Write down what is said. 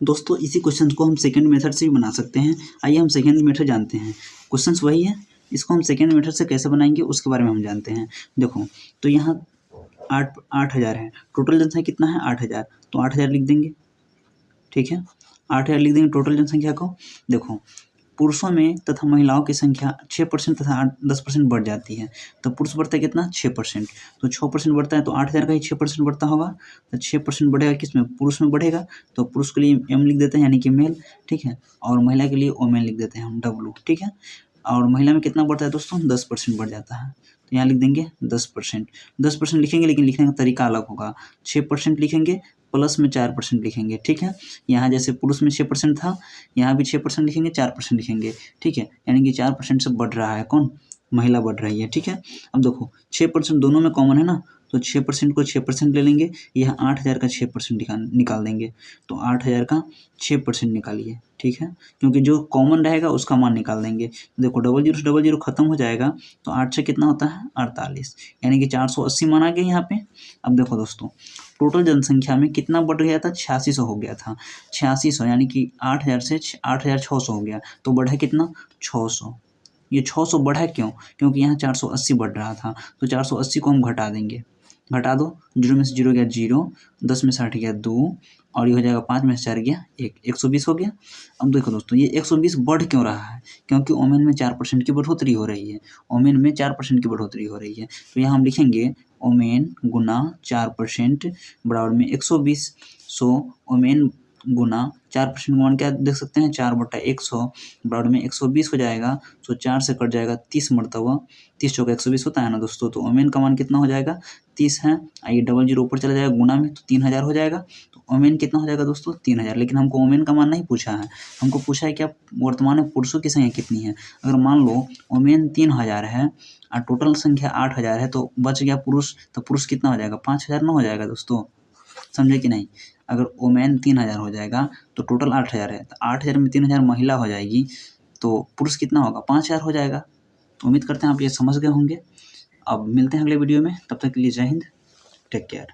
दोस्तों इसी क्वेश्चन को हम सेकंड मेथड से भी बना सकते हैं। आइए हम सेकंड मेथड जानते हैं। क्वेश्चंस वही है, इसको हम सेकंड मेथड से कैसे बनाएंगे उसके बारे में हम जानते हैं। देखो तो यहाँ 8,000 है, टोटल जनसंख्या कितना है 8,000, तो 8,000 लिख देंगे। ठीक है, 8,000 लिख देंगे टोटल जनसंख्या को। देखो पुरुषों में तथा महिलाओं की संख्या 6% तथा 10% बढ़ जाती है। तो पुरुष बढ़ता है कितना 6%, तो 6% बढ़ता है तो 8,000 का ही 6% बढ़ता होगा। तो 6% बढ़ेगा किस में, पुरुष में बढ़ेगा, तो पुरुष के लिए एम लिख देते हैं यानी कि मेल। ठीक है, और महिला के लिए ओमेन लिख देते हैं हम डब्लू। ठीक है, और महिला में कितना बढ़ता है दोस्तों 10% बढ़ जाता है, तो यहाँ लिख देंगे 10%। 10% लिखेंगे लेकिन लिखने का तरीका अलग होगा, 6% लिखेंगे प्लस में 4% लिखेंगे। ठीक है, यहाँ जैसे पुरुष में 6% था, यहाँ भी 6% लिखेंगे, 4% लिखेंगे। ठीक है, यानी कि 4% से बढ़ रहा है कौन, महिला बढ़ रही है। ठीक है, अब देखो 6% दोनों में कॉमन है ना, तो 6% को 6% ले लेंगे, यहाँ 8,000 का 6% निकाल देंगे, तो 8,000 का 6% निकालिए। ठीक है, क्योंकि जो कॉमन रहेगा उसका मान निकाल देंगे। देखो 00 खत्म हो जाएगा, तो 8 से कितना होता है 48, यानी कि 480 मान आ गया यहाँ पे। अब देखो दोस्तों टोटल जनसंख्या में कितना बढ़ गया था 8600 हो गया था, 8600 यानी कि 8,000 से 8,600 हो गया, तो बढ़ा कितना 600। ये 600 बढ़ा क्यों, क्योंकि यहाँ 480 बढ़ रहा था, तो 480 को हम घटा देंगे। घटा दो, 0 में से 0 गया 0, 10 में से 8 गया 2, और ये हो जाएगा 5 में से 4 गया 1, 120 हो गया। अब देखो दोस्तों ये 120 बढ़ क्यों रहा है, क्योंकि ओमेन में 4% की बढ़ोतरी हो रही है, ओमेन में 4% की बढ़ोतरी हो रही है। तो यहाँ हम लिखेंगे ओमेन गुना 4% बराबर में 120। सो ओमेन गुना 4% मान क्या देख सकते हैं 4/100 बराबर में 120 हो जाएगा। तो 4 से कट जाएगा 30 मरतबा, 30 चौका 120 होता है ना दोस्तों, तो ओमेन का मान कितना हो जाएगा 30 है। आइए 00 ऊपर चला जाएगा गुना में, तो 3,000 हो जाएगा। तो ओमेन कितना हो जाएगा दोस्तों 3,000, लेकिन हमको ओमेन का मान नहीं पूछा है, हमको पूछा है क्या वर्तमान में पुरुषों की संख्या कितनी है। अगर मान लो ओमेन 3,000 है और टोटल संख्या 8,000 है, तो बच गया पुरुष, तो पुरुष कितना हो जाएगा 5,000 ना हो जाएगा दोस्तों, समझे कि नहीं। अगर ओमेन 3,000 हो जाएगा तो टोटल 8,000 है, तो 8,000 में 3,000 महिला हो जाएगी, तो पुरुष कितना होगा 5,000 हो जाएगा। तो उम्मीद करते हैं आप ये समझ गए होंगे। अब मिलते हैं अगले वीडियो में, तब तक के लिए जय हिंद, टेक केयर।